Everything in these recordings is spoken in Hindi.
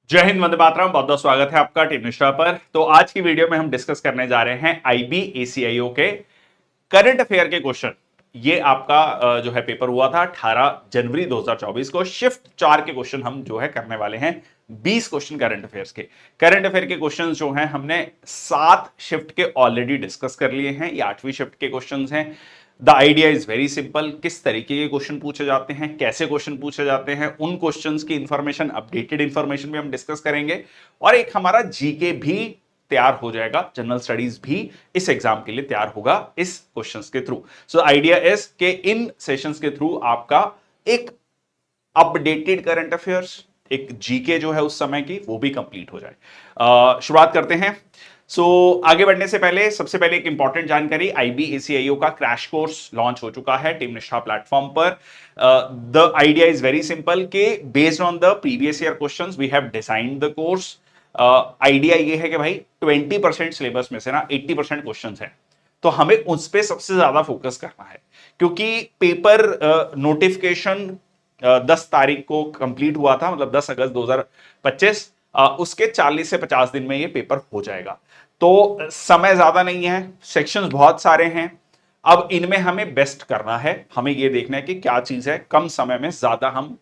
जय हिंद, वंदे मातरम। बहुत बहुत स्वागत है आपका टीम निष्ठा पर। तो आज की वीडियो में हम डिस्कस करने जा रहे हैं IBACIO के करंट अफेयर के क्वेश्चन। ये आपका जो है पेपर हुआ था 18 जनवरी 2024 को। शिफ्ट 4 के क्वेश्चन हम जो है करने वाले हैं। 20 क्वेश्चन करंट अफेयर्स के। करंट अफेयर के क्वेश्चन जो हैं हमने 7 शिफ्ट के ऑलरेडी डिस्कस कर लिए हैं। ये 8वीं शिफ्ट के क्वेश्चन हैं। The idea is very simple. किस तरीके के क्वेश्चन पूछे जाते हैं, कैसे क्वेश्चन पूछे जाते हैं, उन क्वेश्चंस की इंफॉर्मेशन, अपडेटेड इंफॉर्मेशन भी हम डिस्कस करेंगे। और एक हमारा जीके भी तैयार हो जाएगा, जनरल स्टडीज भी इस एग्जाम के लिए तैयार होगा इस क्वेश्चंस के थ्रू। सो आइडिया इज कि इन सेशंस के थ्रू आपका एक अपडेटेड करंट अफेयर्स, एक जीके जो है उस समय की, वो भी कंप्लीट हो जाए। शुरुआत करते हैं। आगे बढ़ने से पहले सबसे पहले एक इंपॉर्टेंट जानकारी, IBACIO का क्रैश कोर्स लॉन्च हो चुका है टीम निष्ठा प्लेटफॉर्म पर। The idea is very simple कि based on the previous year questions we have designed the course. Idea ये है कि भाई 20% सिलेबस में से ना 80% क्वेश्चन है, तो हमें उस पर सबसे ज्यादा फोकस करना है। क्योंकि पेपर नोटिफिकेशन 10 तारीख को कंप्लीट हुआ था, मतलब 10 अगस्त 2025। उसके 40 से 50 दिन में ये पेपर हो जाएगा। तो समय ज्यादा नहीं है, सेक्शंस बहुत सारे हैं। अब इनमें हमें बेस्ट करना है, हमें ये देखना है कि क्या चीज है कम समय में ज्यादा हम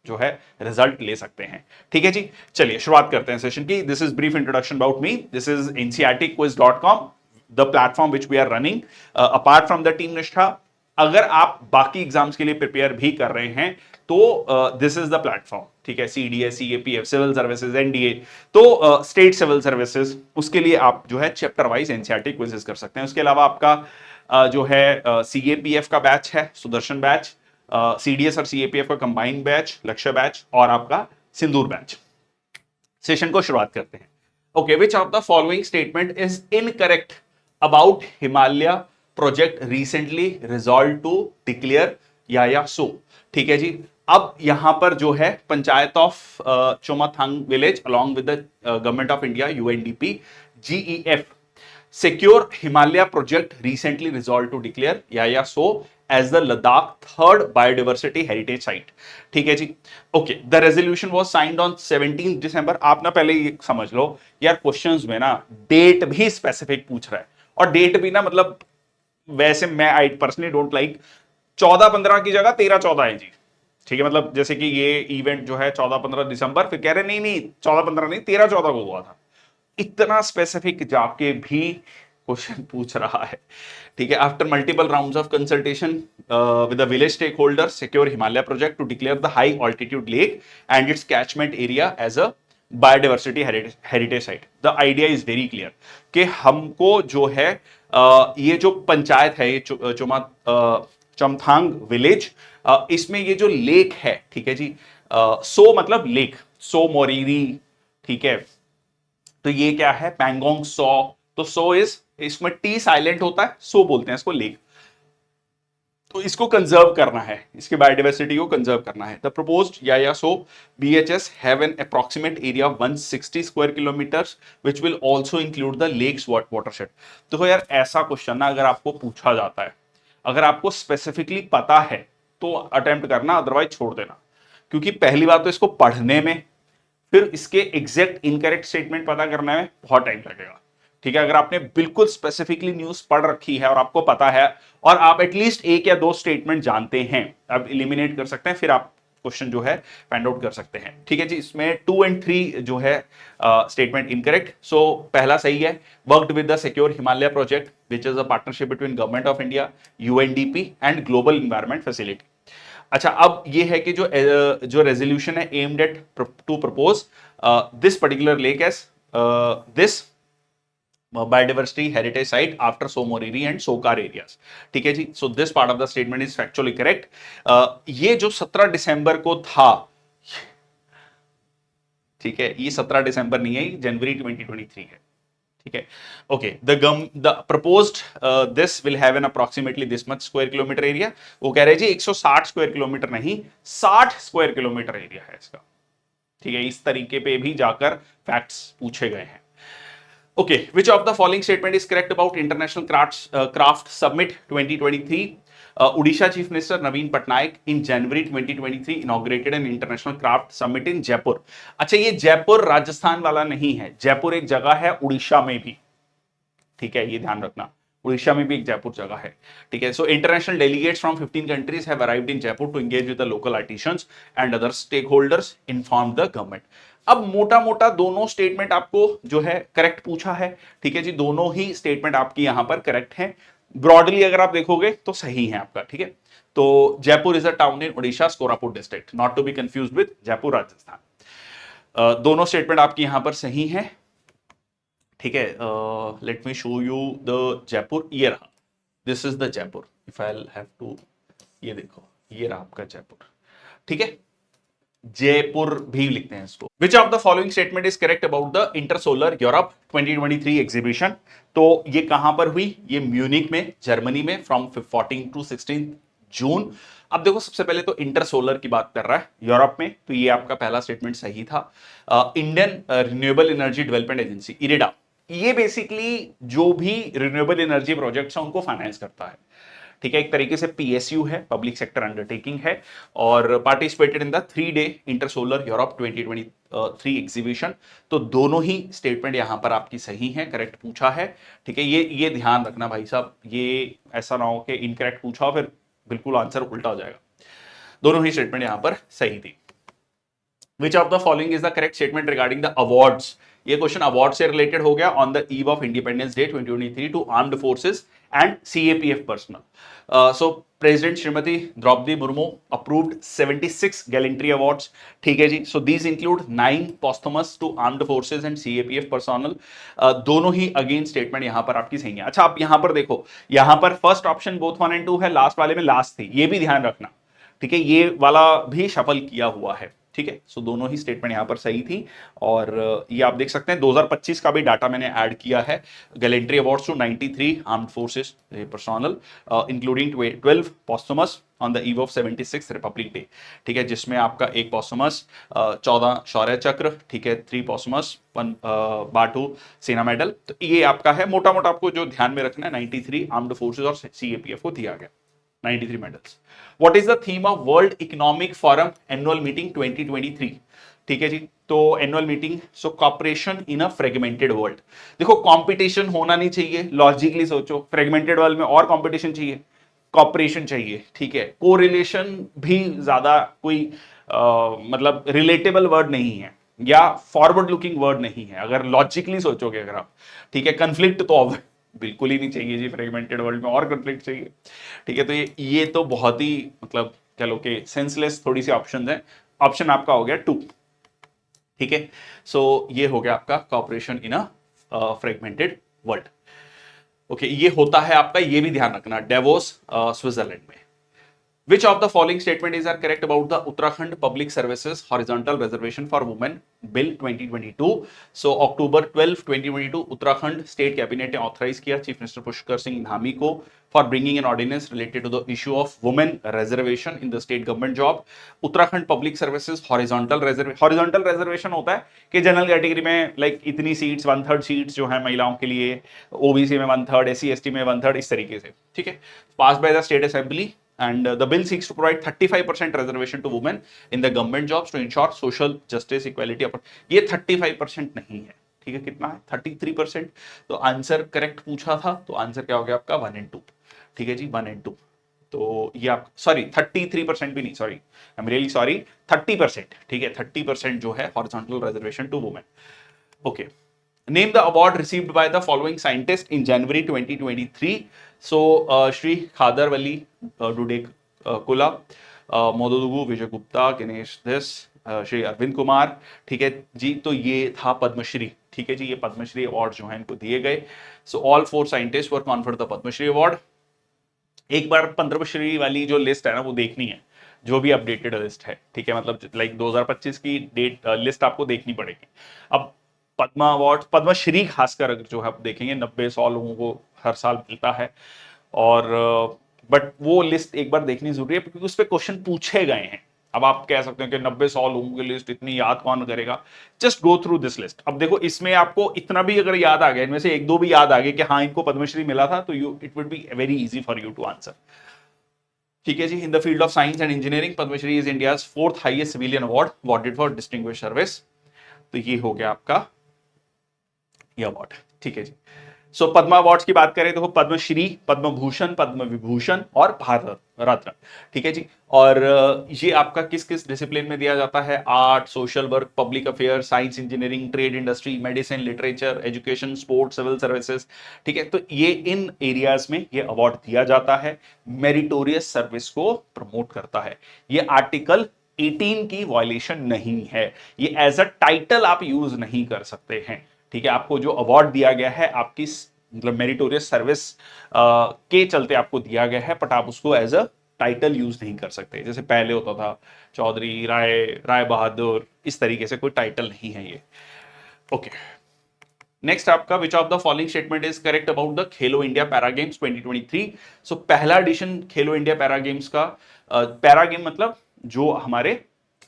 जो है रिजल्ट ले सकते हैं। ठीक है जी, चलिए शुरुआत करते हैं सेशन की। This is brief introduction about me. This is ncrtquiz.com, the platform which we are running apart from the team Nishtha. अगर आप बाकी एग्जाम्स के लिए प्रिपेयर भी कर रहे हैं तो दिस इज द प्लेटफॉर्म। ठीक है, CDS, CAPF, civil services, NDA, तो स्टेट सिविल सर्विसेज, उसके लिए आप जो है चैप्टर वाइज एनसीईआरटी क्विजेस कर सकते हैं। उसके अलावा आपका जो है CAPF का बैच है, सुदर्शन बैच, CDS और CAPF का कंबाइंड बैच, लक्ष्य बैच, और आपका सिंदूर बैच। सेशन को शुरुआत करते हैं। Okay, which of the following statement is incorrect about Himalaya project recently resolve to declare या सो। ठीक है जी, अब यहां पर जो है panchayat of Chumathang village along with the government of India, UNDP, GEF secure Himalaya project recently resolved to declare या सो as the Ladakh third biodiversity heritage site। ठीक है जी, okay. The resolution was signed on 17 December. आप ना पहले ये समझ लो यार, क्वेश्चंस में ना डेट भी स्पेसिफिक पूछ रहा है, और डेट भी ना मतलब वैसे मैं आई पर्सनली डोंट लाइक 14-15 की जगह 13-14 है जी। ठीक है, मतलब जैसे कि ये इवेंट जो है 14-15 दिसंबर, फिर कह रहे नहीं नहीं 14-15 नहीं 13-14 को हुआ था। इतना स्पेसिफिक जाके भी क्वेश्चन पूछ रहा है। ठीक है, after multiple rounds of consultation with the village stakeholder secure Himalaya project to declare the high altitude lake and its catchment area as a biodiversity heritage site. The idea is very clear कि हमको जो है ये जो पंचायत है, ये चमथांग विलेज, इसमें ये जो लेक है, ठीक है जी, सो मतलब लेक, सो मोरीरी। ठीक है, तो ये क्या है, पैंगोंग सो। तो सो इज, इसमें टी साइलेंट होता है, सो बोलते हैं इसको लेक। तो इसको कंजर्व करना है, इसके बायोडाइवर्सिटी को कंजर्व करना है। द प्रपोज्ड या सो BHS have an approximate area 160 square kilometres which will also include the lake's watershed. तो यार ऐसा क्वेश्चन ना अगर आपको पूछा जाता है, अगर आपको स्पेसिफिकली पता है तो अटेम्प्ट करना, अदरवाइज छोड़ देना। क्योंकि पहली बात तो इसको पढ़ने में, फिर इसके एग्जैक्ट इनकरेक्ट स्टेटमेंट पता करने में बहुत टाइम लगेगा। ठीक है, अगर आपने बिल्कुल स्पेसिफिकली न्यूज पढ़ रखी है और आपको पता है, और आप एटलीस्ट एक या दो स्टेटमेंट जानते हैं, आप इलिमिनेट कर सकते हैं, फिर आप क्वेश्चन जो है फाइंड आउट कर सकते हैं। ठीक है जी, इसमें 2 और 3 जो है स्टेटमेंट इनकरेक्ट। सो पहला सही है, worked with the secure Himalaya project which is a partnership between government of India, UNDP and global environment facility. अच्छा, अब ये है कि जो रेजोल्यूशन है aimed at to propose this particular lake as this biodiversity heritage site after Tsomoriri and Tsokar areas. ठीक है जी, so this part of the statement is factually correct. ये जो 17 दिसंबर को था, ठीक है, ये 17 दिसंबर नहीं है, जनवरी 2023 है। ठीक है, okay. The proposed this will have an approximately this much square kilometre area. वो कह रहे हैं जी 160 स्क्वायर किलोमीटर नहीं, 60 स्क्वायर किलोमीटर एरिया है इसका। ठीक है, इस तरीके पे भी जाकर फैक्ट्स पूछे गए हैं। Okay, which of the following statement is correct about International Crafts Summit 2023? Orissa chief minister Naveen Patnaik in January 2023 inaugurated an international craft summit in Jaipur. अच्छा, ये जयपुर राजस्थान वाला नहीं है, जयपुर एक जगह है उड़ीसा में भी, ठीक है, ये ध्यान रखना, उड़ीसा में भी एक जयपुर जगह है, ठीक है। So international delegates from 15 countries have arrived in Jaipur to engage with the local artisans and other stakeholders, inform the government. अब मोटा मोटा दोनों स्टेटमेंट आपको जो है करेक्ट पूछा है, ठीक है जी, दोनों ही स्टेटमेंट आपकी यहां पर करेक्ट है। ब्रॉडली अगर आप देखोगे तो सही है आपका, ठीक है। तो Jaipur is a town in Orissa, Koraput district, not to be confuse with Jaipur Rajasthan. दोनों स्टेटमेंट आपकी यहां पर सही है, ठीक है। Let me show you the Jaipur, ये रहा, this is the Jaipur, if I have to, ये देखो, ये रहा आपका जयपुर, ठीक है, जयपुर भी लिखते हैं इसको। विच of the following statement is correct about the intersolar Europe 2023 exhibition. तो ये कहां पर हुई, ये म्यूनिक में, जर्मनी में, फ्रॉम 14 टू 16 जून। अब देखो, सबसे पहले तो इंटरसोलर की बात कर रहा है यूरोप में, तो ये आपका पहला स्टेटमेंट सही था। Indian renewable energy development agency, IREDA, ये बेसिकली जो भी रिन्यूएबल एनर्जी प्रोजेक्ट्स हैं उनको फाइनेंस करता है, ठीक है। एक तरीके से पीएसयू है, पब्लिक सेक्टर अंडरटेकिंग है, और पार्टिसिपेटेड इन द 3-डे इंटरसोलर यूरोप 2023 एग्जीबिशन। तो दोनों ही स्टेटमेंट यहां पर आपकी सही है, करेक्ट पूछा है, ठीक है। ये ध्यान रखना भाई साहब, ये ऐसा ना हो कि इनकरेक्ट पूछा फिर बिल्कुल आंसर उल्टा हो जाएगा। दोनों ही स्टेटमेंट यहां पर सही थी। Which of the following is the correct statement regarding the awards. ये क्वेश्चन अवार्ड से रिलेटेड हो गया। On the eve of Independence Day 2023 to armed forces and CAPF personnel. So president Shrimati Droupadi Murmu approved 76 gallantry awards, ठीक है जी। So these include 9 posthumous to armed forces and CAPF personnel. दोनों ही अगेन स्टेटमेंट यहां पर आपकी सही है। अच्छा, आप यहां पर देखो, यहां पर फर्स्ट ऑप्शन बोथ 1 एंड 2 है, लास्ट वाले में लास्ट थी, ये भी ध्यान रखना, ठीक है। ये वाला भी शफल किया हुआ है, ठीक है। सो दोनों ही स्टेटमेंट यहां पर सही थी। और ये आप देख सकते हैं 2025 का भी डाटा मैंने ऐड किया है। Gallantry awards to 93 armed forces personnel, including 12 posthumous on the eve of 76 Republic Day, ठीक है, जिसमें आपका एक पोस्थुमस 14 शौर्य चक्र, ठीक है, 3 पोस्थुमस, 1 बाटू सेना मेडल। तो ये आपका है, मोटा मोटा आपको जो ध्यान में रखना है, 93 आर्म्ड फोर्सेस और सीएपीएफ को दिया गया 93 medals. What is the theme of world economic forum annual meeting 2023, ठीक है जी। तो annual meeting, so cooperation in a fragmented world. देखो, कंपटीशन होना नहीं चाहिए, लॉजिकली सोचो, फ्रेगमेंटेड वर्ल्ड में और कंपटीशन चाहिए, कॉपरेशन चाहिए, ठीक है। कोरिलेशन भी ज्यादा कोई मतलब रिलेटेबल वर्ड नहीं है या फॉरवर्ड लुकिंग वर्ड नहीं है, अगर लॉजिकली सोचोगे अगर आप, ठीक है। कंफ्लिक्ट तो बिल्कुल ही नहीं चाहिए जी, फ्रेगमेंटेड वर्ल्ड में और कंफ्लिक्ट चाहिए, ठीक है। तो ये तो बहुत ही मतलब कह लो कि सेंसलेस थोड़ी सी ऑप्शन है। ऑप्शन आपका हो गया 2, ठीक है। सो ये हो गया आपका cooperation in a fragmented world. Okay, ये होता है आपका, ये भी ध्यान रखना, डेवोस स्विट्जरलैंड में। Which of the following statement is are correct about the Uttarakhand Public Services Horizontal Reservation for Women Bill 2022? So October 12, 2022 Uttarakhand state cabinet ने ऑथराइज किया चीफ मिनिस्टर पुष्कर सिंह धामी को for bringing an ordinance related to the issue of women reservation in the state government job. Uttarakhand public services horizontal reservation होता है कि जनरल कैटेगरी में लाइक इतनी सीट्स, 1/3 सीट्स जो है महिलाओं के लिए, ओबीसी में 1/3, SC/ST में 1/3, इस तरीके से, ठीक है। Pass by the state assembly and the bill seeks to provide 35% reservation to women in the government jobs to ensure social justice equality। ये 35% नहीं है, ठीक है, कितना है 33%। तो आंसर करेक्ट पूछा था, तो आंसर क्या हो गया आपका 1 and 2, ठीक है जी, 1 and 2। तो ये आप सॉरी 33% भी नहीं, sorry, I am really sorry, 30%, ठीक है, 30% जो है horizontal reservation to women. Okay, Name the award received by the following scientists in January 2023. So, Shri Khadarwali Dudekula, Modadugu Vijay Gupta, Ganesh दिस, श्री अरविंद कुमार, ठीक है जी। तो ये था पद्मश्री, ठीक है जी, ये पद्मश्री अवार्ड जो है इनको दिए गए। So all 4 scientist were conferred the Padmashri award. एक बार पद्मश्री वाली जो लिस्ट है ना वो देखनी है, जो भी अपडेटेड लिस्ट है, ठीक है, मतलब लाइक 2025 की डेट लिस्ट आपको देखनी पड़ेगी। अब पद्मा अवार्ड, पद्मश्री खासकर अगर जो है आप देखेंगे 90-100 लोगों को हर साल मिलता है, और बट वो लिस्ट एक बार देखनी जरूरी है क्योंकि उस पर क्वेश्चन पूछे गए हैं। अब आप कह सकते हो कि 90-100 लोगों की लिस्ट इतनी याद कौन करेगा, just go through this list. अब देखो, इसमें आपको इतना भी अगर याद आ गया, इनमें से 1-2 भी याद आ गए कि हाँ इनको पद्मश्री मिला था, तो it would be very easy for you to answer. ठीक है जी। In the field of science and engineering Padmashri is India's fourth highest civilian award awarded for distinguish service. तो ये हो गया आपका ये अवार्ड। ठीक है जी। सो पद्मा अवार्ड्स की बात करें तो पद्मश्री, पद्म भूषण, पद्म विभूषण और भारत रत्न। ठीक है जी। और ये आपका किस किस डिसिप्लिन में दिया जाता है? Art, social work, public affair, science, engineering, trade, industry, medicine, literature, education, sport, civil services. ठीक है, तो ये इन एरियाज में ये अवार्ड दिया जाता है, मेरिटोरियस सर्विस को प्रमोट करता है। ये आर्टिकल 18 की वायलेशन नहीं है। ये एज अ टाइटल आप यूज नहीं कर सकते हैं। ठीक है, आपको जो अवार्ड दिया गया है आपकी मतलब मेरिटोरियस सर्विस के चलते आपको दिया गया है, बट आप उसको एज अ टाइटल यूज नहीं कर सकते जैसे पहले होता था चौधरी, राय, राय बहादुर, इस तरीके से कोई टाइटल नहीं है ये। ओके, नेक्स्ट आपका विच of the following statement is correct about the Khelo India para games 2023। सो पहला एडिशन खेलो इंडिया पैरा गेम्स का, पैरा गेम मतलब जो हमारे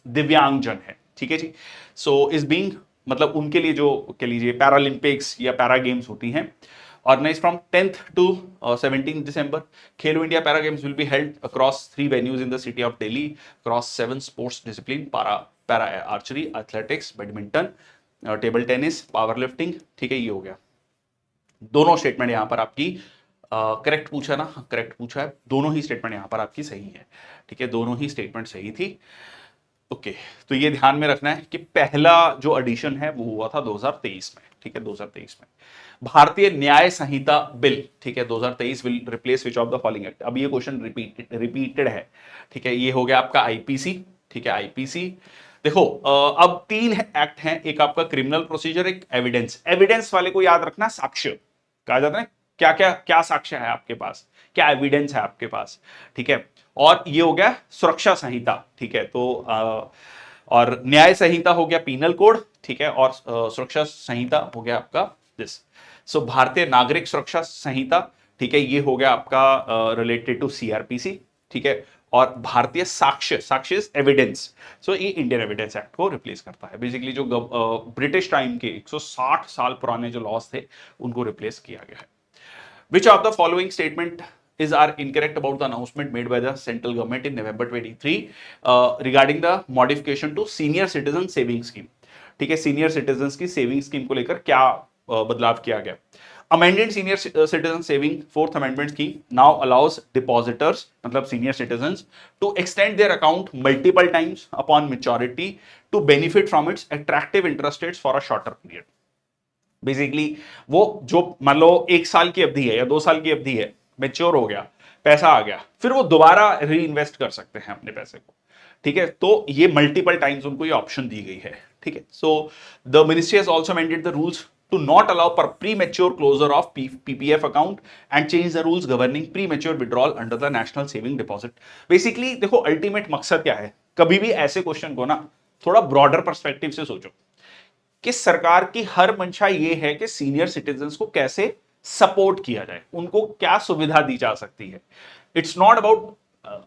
दिव्यांगजन है। ठीक है जी। सो इज बीइंग मतलब उनके लिए जो कह लीजिए पैरालंपिक्स या पैरा गेम्स होती हैं, organized from 10th to 17th December. Khelo India Para Games will be held across 3 venues in the city of Delhi, across 7 sports discipline: para archery, athletics, badminton, table tennis, power lifting. ठीक है, ये हो गया। दोनों स्टेटमेंट यहां पर आपकी करेक्ट पूछा ना? करेक्ट पूछा है। दोनों ही स्टेटमेंट यहां पर आपकी सही है। ठीक है, दोनों ही स्टेटमेंट सही थी। ओके, तो ये ध्यान में रखना है कि पहला जो एडिशन है वो हुआ था 2023 में। ठीक है, 2023 में भारतीय न्याय संहिता बिल। ठीक है, 2023 will replace which of the following act. अब ये क्वेश्चन रिपीटेड है। ठीक है, ये हो गया आपका आईपीसी। ठीक है, आईपीसी। देखो अब 3 एक्ट हैं, एक आपका क्रिमिनल प्रोसीजर, एक एविडेंस। एविडेंस वाले को याद रखना साक्ष्य कहा जाता है। क्या क्या क्या साक्ष्य है आपके पास, क्या एविडेंस है आपके पास। ठीक है, और ये हो गया सुरक्षा संहिता। ठीक है, तो और न्याय संहिता हो गया पीनल कोड। ठीक है, और सुरक्षा संहिता हो गया आपका दिस। सो भारतीय नागरिक सुरक्षा संहिता। ठीक है, ये हो गया आपका रिलेटेड टू सीआरपीसी। ठीक है, और भारतीय साक्ष्य, साक्ष्य एविडेंस। सो ये इंडियन एविडेंस एक्ट को रिप्लेस करता है। बेसिकली जो ब्रिटिश टाइम के 160 साल पुराने जो लॉस थे उनको रिप्लेस किया गया है। Which of the following statement is are incorrect about the announcement made by the central government in November 23 regarding the modification to senior citizen saving scheme? ठीक है, सीनियर सिटीजन की सेविंग स्कीम को लेकर क्या बदलाव किया गया? Amended senior citizen saving fourth amendment scheme now allows depositors मतलब senior citizen to extend their account multiple times upon maturity to benefit from its attractive interest rates for a shorter period. Basically वो जो मान लो 1 साल की अवधि है या 2 साल की अवधि है, मेच्योर हो गया, पैसा आ गया, फिर वो दोबारा री इन्वेस्ट कर सकते हैं अपने पैसे को। ठीक है, तो ये मल्टीपल टाइम्स उनको ये ऑप्शन दी गई है। ठीक है, so the ministry has also amended the rules to not allow per premature closure of PPF account and change the rules governing premature withdrawal under the national saving deposit. Basically देखो अल्टीमेट मकसद क्या है, कभी भी ऐसे क्वेश्चन को ना थोड़ा ब्रॉडर पर्सपेक्टिव से सोचो कि सरकार की हर मंशा ये है कि सीनियर सिटीजन्स को कैसे सपोर्ट किया जाए, उनको क्या सुविधा दी जा सकती है। It's not about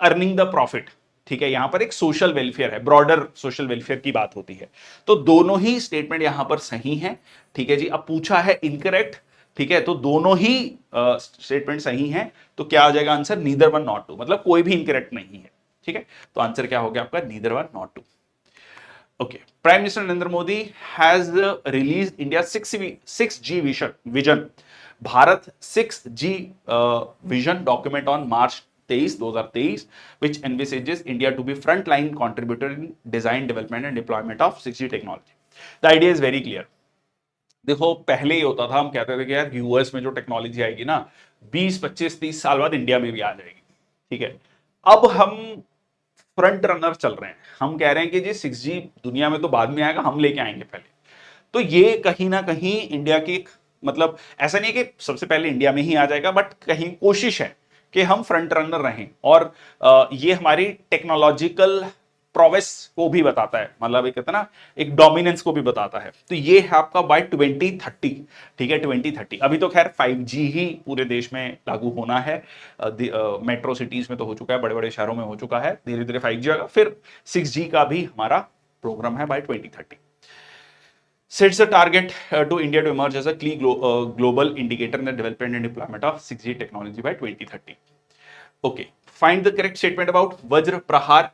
earning the profit. ठीक है, यहां पर एक सोशल वेलफेयर है, ब्रॉडर सोशल वेलफेयर की बात होती है। तो दोनों ही स्टेटमेंट यहां पर सही है। ठीक है जी, अब पूछा है इनकरेक्ट। ठीक है, तो दोनों ही स्टेटमेंट सही हैं, तो क्या आ जाएगा answer? Neither one nor two, मतलब कोई भी इनकरेक्ट नहीं है। ठीक है, तो आंसर क्या हो गया आपका? Neither one nor two. Okay. Prime Minister Narendra Modi has released India's 6G vision. Bharat 6G vision document on March 23, 2023, which envisages India to be frontline contributor in design, development and deployment of 6G technology. The idea is very clear. देखो पहले ही होता था, हम कहते थे कि यार यूएस में जो टेक्नोलॉजी आएगी ना 20, 25, 30 साल बाद इंडिया में भी आ जाएगी। ठीक है, अब हम फ्रंट रनर चल रहे हैं। हम कह रहे हैं कि जी 6G दुनिया में तो बाद में आएगा, हम लेके आएंगे पहले। तो ये कहीं ना कहीं इंडिया की मतलब ऐसा नहीं है कि सबसे पहले इंडिया में ही आ जाएगा, बट कहीं कोशिश है कि हम फ्रंट रनर रहें। और ये हमारी टेक्नोलॉजिकल प्रोवेस को भी बताता है, मतलब एक कहते हैं ना एक डोमिनेंस को भी बताता है। तो ये है आपका बाय 2030। ठीक है, 2030। अभी तो खैर 5G ही पूरे देश में लागू होना है। मेट्रो सिटीज में तो हो चुका है, बड़े बड़े शहरों में हो चुका है। धीरे धीरे 5G आएगा, फिर 6G का भी हमारा प्रोग्राम है bye 2030। Sets a target to India to emerge as a key global indicator in the development and deployment of 6G technology by 2030. Okay. Find the correct statement about वज्र प्रहार।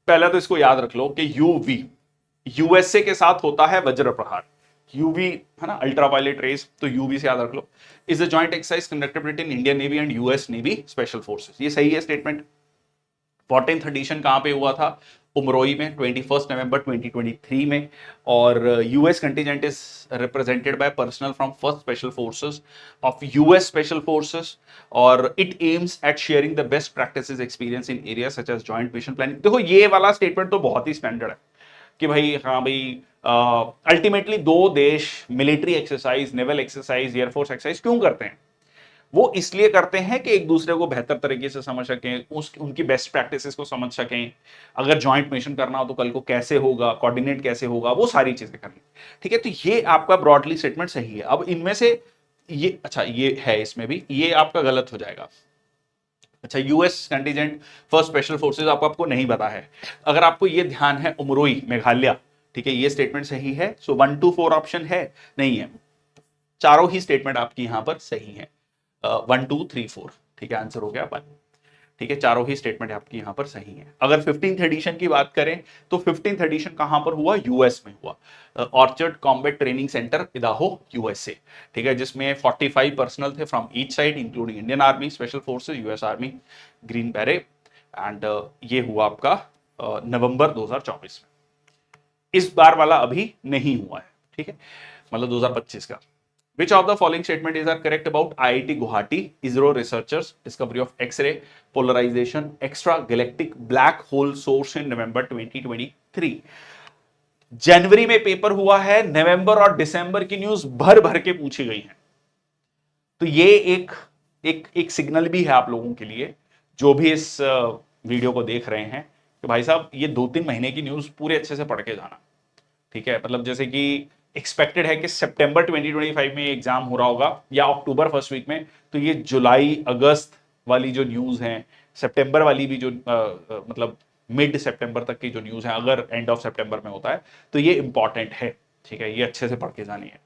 पहला तो इसको याद रख लो कि यूवी यूएसए के साथ होता है वज्र प्रहार। यूवी है ना, अल्ट्रावायलेट रेस, तो यूवी से याद रख लो। Is the joint exercise conducted between Indian navy and US navy special forces. ये सही है स्टेटमेंट। 14th एडिशन कहां पे हुआ था? उमरोई में 21 नवंबर 2023 में। और US contingent is represented by personnel from first special forces of US special forces, और it aims at sharing the best practices experience in area such as joint mission planning. देखो ये वाला स्टेटमेंट तो बहुत ही स्टैंडर्ड है कि भाई हाँ भाई, अल्टीमेटली दो देश military exercise, naval exercise, air force exercise क्यों करते हैं? वो इसलिए करते हैं कि एक दूसरे को बेहतर तरीके से समझ सकें, उनकी बेस्ट प्रैक्टिसेस को समझ सकें। अगर जॉइंट मिशन करना हो तो कल को कैसे होगा, कोऑर्डिनेट कैसे होगा, वो सारी चीजें करनी। ठीक है, तो ये आपका ब्रॉडली स्टेटमेंट सही है। अब इनमें से ये, अच्छा ये है, इसमें भी ये आपका गलत हो जाएगा। अच्छा, US contingent first special forces आपको नहीं पता है। अगर आपको ये ध्यान है, उमरोई मेघालय, ठीक है, ये स्टेटमेंट सही है। सो 1 2 4 ऑप्शन है नहीं है, चारों ही स्टेटमेंट आपकी यहां पर सही है। 1 2 3 4, ठीक है, आंसर हो गया 1। ठीक है, चारों ही स्टेटमेंट आपकी यहां पर सही है। अगर 15th एडिशन की बात करें तो 15th एडिशन कहां पर हुआ? यूएस में हुआ, Orchard Combat Training Centre Idaho USA. ठीक है, जिसमें 45 पर्सनल थे from each side including Indian army, special forces, US army, Green Beret, and ये हुआ आपका नवंबर 2024 में। इस बार वाला अभी नहीं हुआ है, ठीक है, मतलब 2025 का। Which of the following statement is are correct about IIT Guwahati ISRO researchers discovery of X-ray polarization extragalactic black hole source in November 2023? जनवरी में पेपर हुआ है, नवंबर और दिसंबर की न्यूज भर भर के पूछी गई है। तो ये एक एक एक सिग्नल भी है आप लोगों के लिए जो भी इस वीडियो को देख रहे हैं कि भाई साहब ये 2-3 महीने की न्यूज पूरे अच्छे से पढ़ के जाना। ठीक है, मतलब जैसे कि एक्सपेक्टेड है कि सितंबर 2025 में एग्जाम हो रहा होगा या अक्टूबर फर्स्ट वीक में, तो ये जुलाई अगस्त वाली जो न्यूज है, सितंबर वाली भी जो मतलब मिड सितंबर तक की जो न्यूज है, अगर एंड ऑफ सितंबर में होता है तो ये इंपॉर्टेंट है। ठीक है, ये अच्छे से पढ़ के जानी है।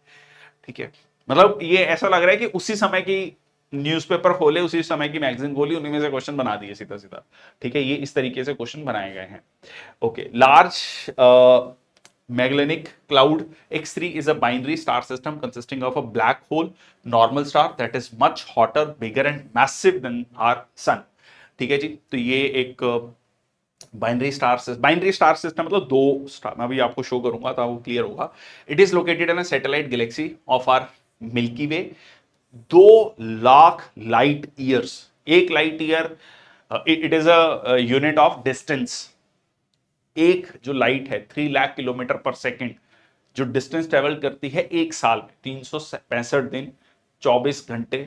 ठीक है, मतलब ये ऐसा लग रहा है कि उसी समय की न्यूज़पेपर खोले, उसी समय की मैगजीन खोली, उन्हीं में से क्वेश्चन बना दिए सीधा सीधा। ठीक है, ये इस तरीके से क्वेश्चन बनाए गए हैं। Okay, large Magellanic Cloud X3 is a binary star system consisting of a black hole normal star that is much hotter, bigger and massive than our sun. ठीक है जी, तो ये एक बाइनरी स्टार सिस्टम मतलब दो स्टार, मैं अभी आपको शो करूंगा तो वो क्लियर होगा। It is located in a satellite galaxy of our Milky Way. 2 lakh light years, एक light year it is a unit of distance. एक जो लाइट है 3 लाख किलोमीटर पर सेकेंड जो डिस्टेंस ट्रेवल करती है एक साल में, 365 दिन 24 घंटे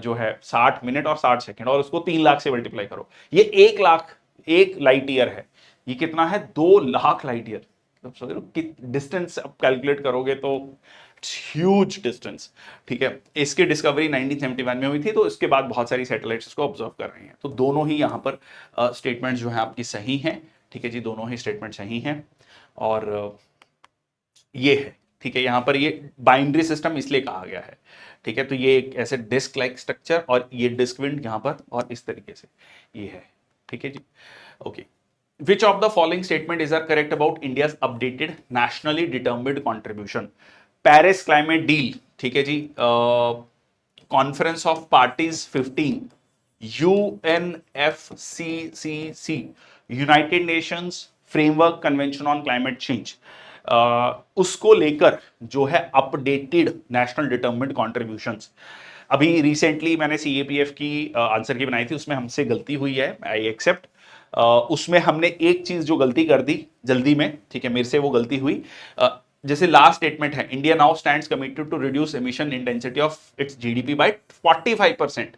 जो है 60 मिनट और 60 सेकेंड, और उसको 3 लाख से मल्टीप्लाई करो, ये 1 लाख, एक लाइट ईयर है। ये कितना है? 2 लाख लाइट ईयर। मतलब सोच लो कि डिस्टेंस अब कैलकुलेट करोगे तो ह्यूज डिस्टेंस। ठीक है, इसकी डिस्कवरी 1971 में हुई थी, तो इसके बाद बहुत सारी सैटेलाइट्स इसको ऑब्जर्व कर रही हैं। तो दोनों ही यहाँ पर स्टेटमेंट जो है आपकी सही हैं। ठीक है जी, दोनों ही स्टेटमेंट सही हैं। और ये है, ठीक है, यहाँ पर ये बाइनरी सिस्टम इसलिए कहा गया है। ठीक है, तो ये एक ऐसे डिस्क लाइक स्ट्रक्चर, और ये डिस्क विंड यहाँ पर, और इस तरीके से ये है। ठीक है जी, okay. Which of the following statement is correct about India's updated nationally determined contribution? Paris Climate Deal, ठीक है जी, Conference of Parties 15, UNFCCC, United Nations Framework Convention on Climate Change, उसको लेकर जो है अपडेटेड नेशनल डिटर्मिन्ड कॉन्ट्रीब्यूशंस। अभी रिसेंटली मैंने सीएपीएफ की आंसर की बनाई थी, उसमें हमसे गलती हुई है, आई एक्सेप्ट। उसमें हमने एक चीज जो गलती कर दी जल्दी में, ठीक है, मेरे से वो गलती हुई। जैसे लास्ट स्टेटमेंट है, India now stands committed to reduce emission intensity of its GDP by 45%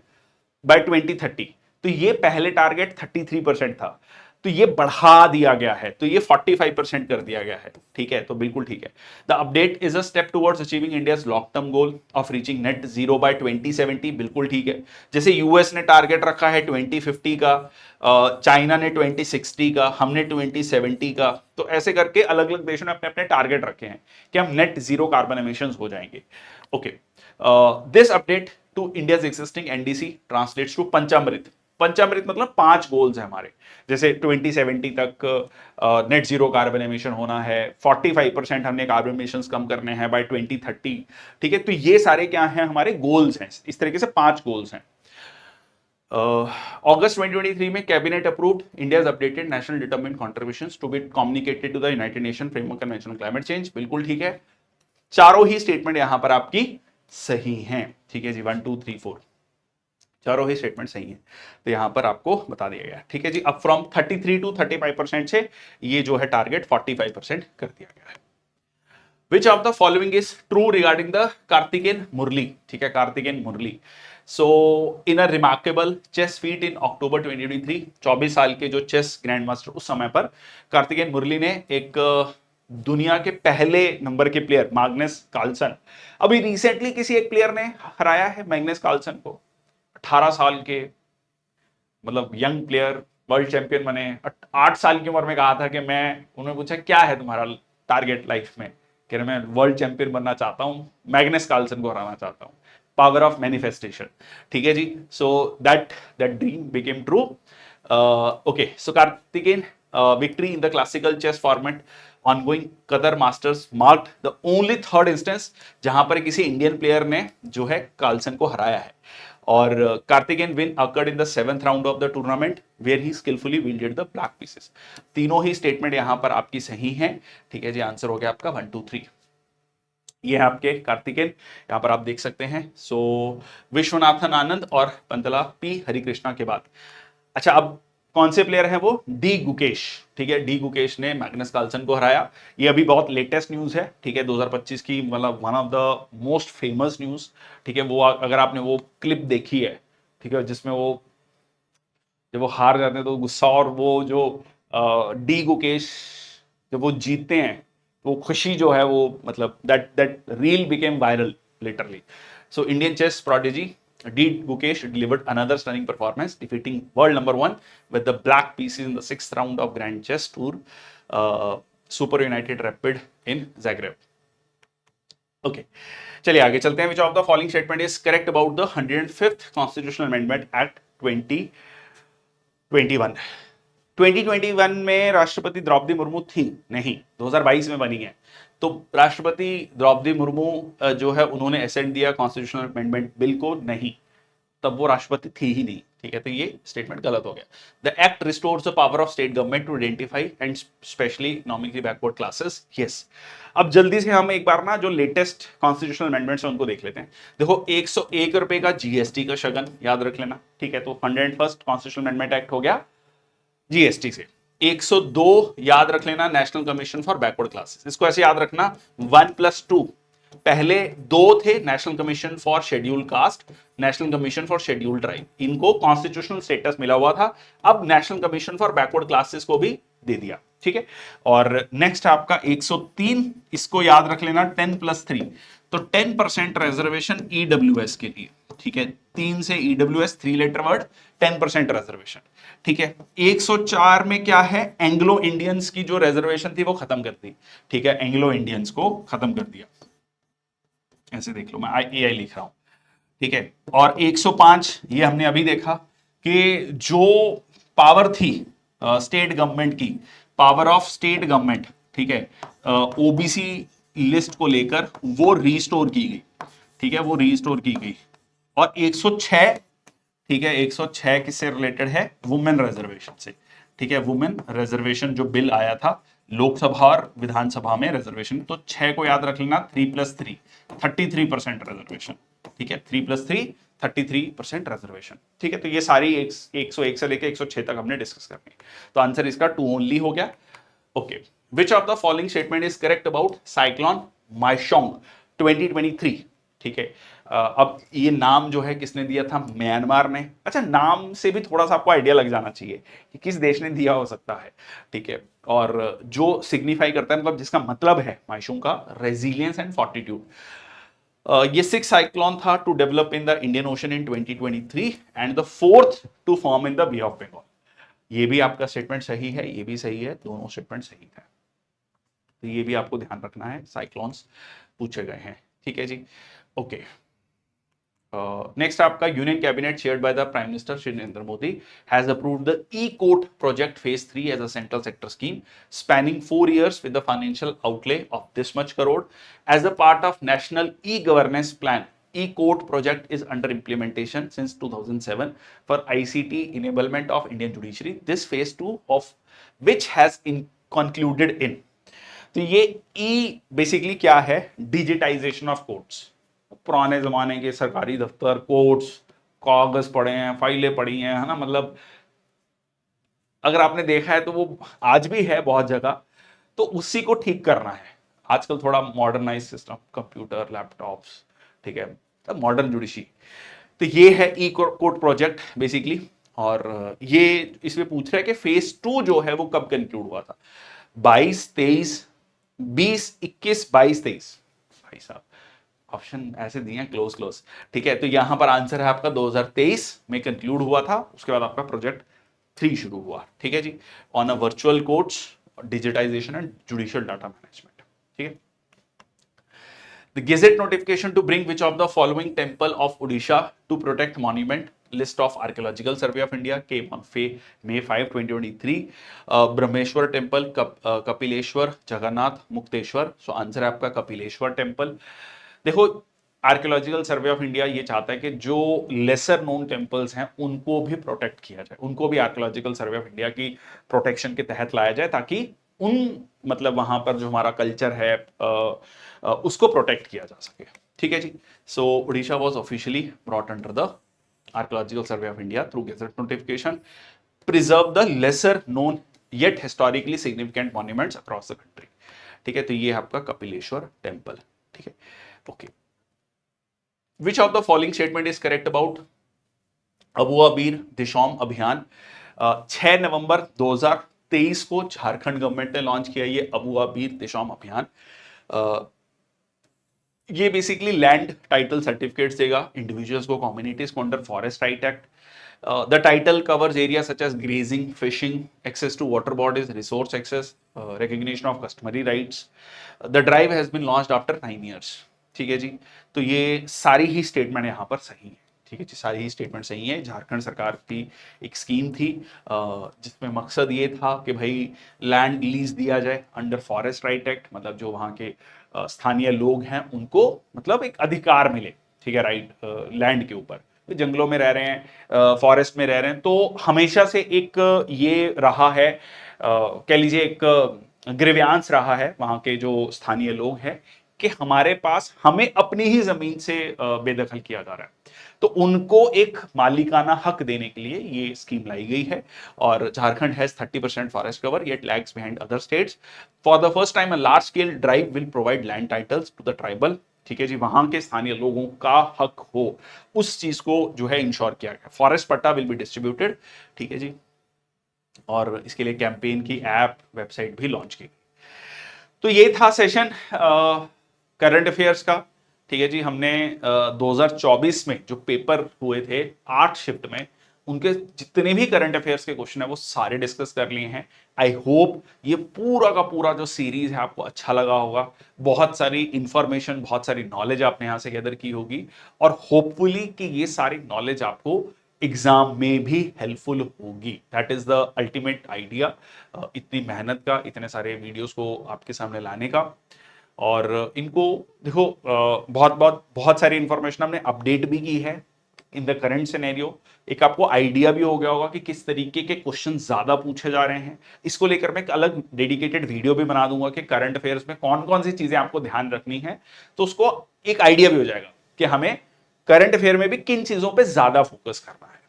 by 2030। तो ये पहले टारगेट 33% था, तो ये बढ़ा दिया गया है, तो ये 45% कर दिया गया है। ठीक है, तो बिल्कुल ठीक है। The update is a step towards achieving India's long term goal of reaching net zero by 2070, बिल्कुल ठीक है। जैसे यूएस ने टारगेट रखा है 2050 का, चाइना ने 2060 का, हमने 2070 का, तो ऐसे करके अलग अलग देशों ने अपने अपने टारगेट रखे हैं कि हम नेट जीरो कार्बन एमिशंस हो जाएंगे। Okay, this update to India's existing NDC translates to Panchamrit. Panchamrit मतलब 5 गोल्स हैं हमारे, जैसे 2070 तक नेट जीरो कार्बन एमिशन होना है, 45% हमने कार्बन एमिशंस कम करने हैं बाय 2030। ठीक है, तो ये सारे क्या हैं, हमारे गोल्स हैं। इस तरीके से 5 गोल्स हैं। अगस्त 2023 में cabinet approved India's updated national determined contributions to be communicated to the United Nation Framework Convention on Climate Change. बिल्कुल ठीक है, चारों ही स्टेटमेंट यहां पर आपकी सही हैं। ठीक है जी, 1 2 3 4 चारों ही स्टेटमेंट सही हैं, तो यहां पर आपको बता दिया गया। ठीक है जी, अब फ्रॉम 33 टू 35% से ये जो है टारगेट 45% कर दिया गया है। Which of the following is true regarding the Karthikeyan Murli? ठीक है, कार्तिकेयन मुरली। So in a remarkable chess feat in October 2023, 24 साल के जो चेस ग्रैंड मास्टर उस समय पर कार्तिकेयन मुरली ने एक दुनिया के पहले नंबर के प्लेयर मैग्नस कार्लसन, अभी रिसेंटली किसी एक प्लेयर ने हराया है मैग्नस कार्लसन को। 18 साल के मतलब यंग प्लेयर वर्ल्ड चैंपियन बने। 8 साल की उम्र में कहा था कि मैं, उन्होंने पूछा क्या है तुम्हारा टारगेट लाइफ में, कह रहे मैं वर्ल्ड चैंपियन बनना चाहता हूं, मैग्नस कार्लसन को हराना चाहता हूं। Power of manifestation. ठीक है जी, so that that dream became true. Okay, so Karthikeyan victory in the classical chess format ongoing Qatar masters marked the only third instance जहां पर किसी इंडियन प्लेयर ने जो है कार्लसन को हराया है। और Karthikeyan win occurred in the 7th round of the tournament where he skilfully wielded the black pieces. तीनों ही स्टेटमेंट यहां पर आपकी सही हैं। ठीक है जी, आंसर हो गया आपका 1 2 3। ये है आपके कार्तिकेयन, यहां पर आप देख सकते हैं। सो विश्वनाथन आनंद और पंतला पी हरिकृष्णा के बाद, अच्छा अब कौन से प्लेयर हैं वो, डी गुकेश। ठीक है, डी गुकेश ने मैग्नस कार्लसन को हराया। ये अभी बहुत लेटेस्ट न्यूज है। ठीक है, 2025 की, मतलब one of the most famous news. ठीक है, वो अगर आपने वो क्लिप देखी है, ठीक है, जिसमें वो जब वो हार जाते हैं तो गुस्सा, और वो जो डी गुकेश जब वो जीतते हैं वो खुशी जो है वो, मतलब that that reel became viral literally. So Indian chess prodigy D. Gukesh delivered another stunning performance, defeating world number 1 with the black pieces in the 6th round of Grand Chess Tour, Super United Rapid in Zagreb. Okay, चलिए आगे चलते हैं। Which of the following statement is correct about the 105th Constitutional Amendment Act 2021? 2021 में राष्ट्रपति द्रौपदी मुर्मू थी नहीं, 2022 में बनी है। तो राष्ट्रपति द्रौपदी मुर्मू जो है उन्होंने असेंट दिया कॉन्स्टिट्यूशनल अमेंडमेंट बिल को, नहीं, तब वो राष्ट्रपति थी ही नहीं। ठीक है, तो ये स्टेटमेंट गलत हो गया। The act restores the power of state government to identify and specially economically backward classes. Yes, अब जल्दी से हम एक बार ना जो लेटेस्ट कॉन्स्टिट्यूशनल अमेंडमेंट्स हैं उनको देख लेते हैं। देखो, 101 रुपए का जीएसटी का शगन याद रख लेना। ठीक है, तो 101st कॉन्स्टिट्यूशनल अमेंडमेंट एक्ट हो गया जीएसटी से। 102 याद रख लेना, national commission for backward classes. इसको ऐसे याद रखना, 1+2, पहले 2 थे, national commission for scheduled caste, national commission for scheduled tribe, इनको कॉन्स्टिट्यूशनल स्टेटस मिला हुआ था। अब national commission for backward classes को भी दे दिया। ठीक है, और नेक्स्ट आपका 103, इसको याद रख लेना, 10+3, तो 10% रिजर्वेशन ईडब्ल्यूएस के लिए। ठीक है, 3 से ईडब्ल्यूएस, 3 लेटर वर्ड, 10% रिजर्वेशन। ठीक है, 104 में क्या है, एंग्लो इंडियंस की जो रिजर्वेशन थी वो खत्म कर दी। ठीक है, एंग्लो इंडियंस को खत्म कर दिया, ऐसे देख लो, मैं एआई लिख रहा हूं। ठीक है, और 105 ये हमने अभी देखा कि जो पावर थी स्टेट गवर्नमेंट की, पावर ऑफ स्टेट गवर्नमेंट, ठीक है, ओबीसी लिस्ट को लेकर वो रीस्टोर की गई। ठीक है, वो रीस्टोर की गई। और 106, ठीक है, 106 किससे रिलेटेड है, वुमेन रिजर्वेशन से। ठीक है, वुमेन रिजर्वेशन जो बिल आया था लोकसभा और विधानसभा में रिजर्वेशन, तो 6 को याद रख लेना, 3+3, 33% रिजर्वेशन। ठीक है, 3+3, 33% रिजर्वेशन। ठीक है, तो ये सारी 101 से लेकर 106 तक हमने डिस्कस करनी। तो आंसर इसका 2 ओनली हो गया। Okay, which of the following statement is correct about cyclone Michaung 2023? ठीक है, अब ये नाम जो है किसने दिया था, म्यांमार ने। अच्छा, नाम से भी थोड़ा सा आपको आइडिया लग जाना चाहिए कि किस देश ने दिया हो सकता है। ठीक है, और जो सिग्निफाई करता है, मतलब जिसका मतलब है माइशोंग का, रेजिलियंस एंड फॉर्टिट्यूड। ये 6 साइक्लोन था to develop in the Indian ocean in 2023 and the 4th to form in the bay of Bengal. ये भी आपका स्टेटमेंट सही है, ये भी सही है, दोनों स्टेटमेंट सही है। तो ये भी आपको ध्यान रखना है, साइक्लोन्स पूछे गए हैं। ठीक है जी, ओके। नेक्स्ट आपका union cabinet chaired by the prime minister Shri Narendra Modi has approved the e court project phase 3 as a central sector scheme spanning 4 years with the financial outlay of this much crore as a part of national e-governance plan. E-court project is under implementation since 2007 for ICT enablement of Indian judiciary. This phase 2 of which has concluded in. तो ये ई बेसिकली क्या है? Digitisation of courts. पुराने जमाने के सरकारी दफ्तर, कोर्ट्स, कागज पड़े हैं, फाइलें पड़ी हैं, है ना, मतलब अगर आपने देखा है तो वो आज भी है बहुत जगह, तो उसी को ठीक करना है. आजकल थोड़ा मॉडर्नाइज सिस्टम, कंप्यूटर, लैपटॉप्स, ठीक है, मॉडर्न जुडिशरी. तो ये है ई कोर्ट प्रोजेक्ट बेसिकली. और ये इसमें पूछ रहा है कि फेज 2 जो है वो कब कंक्लूड हुआ था? 22, 23, 20, 21, 22, 23. भाई साहब ऑप्शन ऐसे दिए हैं क्लोज क्लोज. ठीक है, तो यहां पर आंसर है आपका 2023 में कंक्लूड हुआ था. उसके बाद आपका प्रोजेक्ट 3 शुरू हुआ. ठीक है जी, on a virtual courts, digitisation and judicial data management. ठीक है. The Gazette notification to bring which of the following temple of Odisha to protect monument. List of Archaeological Survey of India came on May 5, 2023. Brahmeshwar Temple, Kapileshwar, Jagannath, Mukteshwar. So answer है आपका कपिलेश्वर टेम्पल. देखो, आर्कियोलॉजिकल सर्वे ऑफ इंडिया ये चाहता है कि जो लेसर नोन टेम्पल्स हैं उनको भी प्रोटेक्ट किया जाए, उनको भी आर्कियोलॉजिकल सर्वे ऑफ इंडिया की प्रोटेक्शन के तहत लाया जाए, ताकि उन मतलब वहां पर जो हमारा कल्चर है उसको प्रोटेक्ट किया जा सके. ठीक है जी. So Orissa was officially brought under the archaeological survey of India through gazette notification. Preserve the lesser known yet historically significant monuments across the country. ठीक है, तो ये आपका कपिलेश्वर टेम्पल. ठीक है, okay. Which of the following statement is correct about Abua Bir Dishom Abhiyan? 6 नवंबर 2023 को झारखंड गवर्नमेंट ने लॉन्च किया ये अबुआ बीर दिशोम अभियान. ये बेसिकली लैंड टाइटल सर्टिफिकेट्स देगा इंडिविजुअल्स को, कम्युनिटीज को under forest right act. The title covers areas such as grazing, fishing, access to water bodies, resource access, recognition of customary rights. The drive has been launched after 9 years. ठीक है जी. तो ये सारी ही स्टेटमेंट यहाँ पर सही है. ठीक है जी, सारी ही स्टेटमेंट सही है. झारखंड सरकार की एक स्कीम थी जिसमें मकसद ये था कि भाई लैंड लीज दिया जाए अंडर फॉरेस्ट राइट एक्ट, मतलब जो वहाँ के स्थानीय लोग हैं उनको मतलब एक अधिकार मिले. ठीक है, राइट लैंड के ऊपर. जंगलों में रह रहे हैं, फॉरेस्ट में रह रहे हैं, तो हमेशा से एक ये रहा है, कह लीजिए एक ग्रीवांस रहा है वहां के जो स्थानीय लोग हैं कि हमारे पास हमें अपनी ही जमीन से बेदखल किया जा रहा है. तो उनको एक मालिकाना हक देने के लिए ये स्कीम लाई गई है. और Jharkhand has 30% forest cover yet lags behind other states. For the first time a large scale drive will provide land titles to the tribal. ठीक है जी, वहां के स्थानीय लोगों का हक हो उस चीज को जो है इंश्योर किया गया. फॉरेस्ट पट्टा विल बी डिस्ट्रीब्यूटेड. ठीक है जी, और इसके लिए कैंपेन की ऐप, वेबसाइट भी लॉन्च की गई. तो ये था सेशन करंट अफेयर्स का. ठीक है जी, हमने 2024 में जो पेपर हुए थे 8 शिफ्ट में, उनके जितने भी करंट अफेयर्स के क्वेश्चन है वो सारे डिस्कस कर लिए हैं. आई होप ये पूरा का पूरा जो सीरीज है आपको अच्छा लगा होगा. बहुत सारी इंफॉर्मेशन, बहुत सारी नॉलेज आपने यहां से गैदर की होगी, और होपफुली कि ये सारी नॉलेज आपको एग्जाम में भी हेल्पफुल होगी. That is the ultimate idea, इतनी मेहनत का, इतने सारे वीडियोस को आपके सामने लाने का. और इनको देखो, बहुत सारी इंफॉर्मेशन हमने अपडेट भी की है इन द करंट सिनेरियो. एक आपको आइडिया भी हो गया होगा कि किस तरीके के क्वेश्चन ज्यादा पूछे जा रहे हैं. इसको लेकर मैं एक अलग डेडिकेटेड वीडियो भी बना दूंगा कि करंट अफेयर्स में कौन कौन सी चीजें आपको ध्यान रखनी है, तो उसको एक आइडिया भी हो जाएगा कि हमें करंट अफेयर में भी किन चीजों पर ज्यादा फोकस करना है.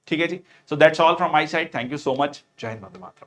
ठीक है जी. So that's all from my side. Thank you so much. जय हिंद, वंदे मातरम.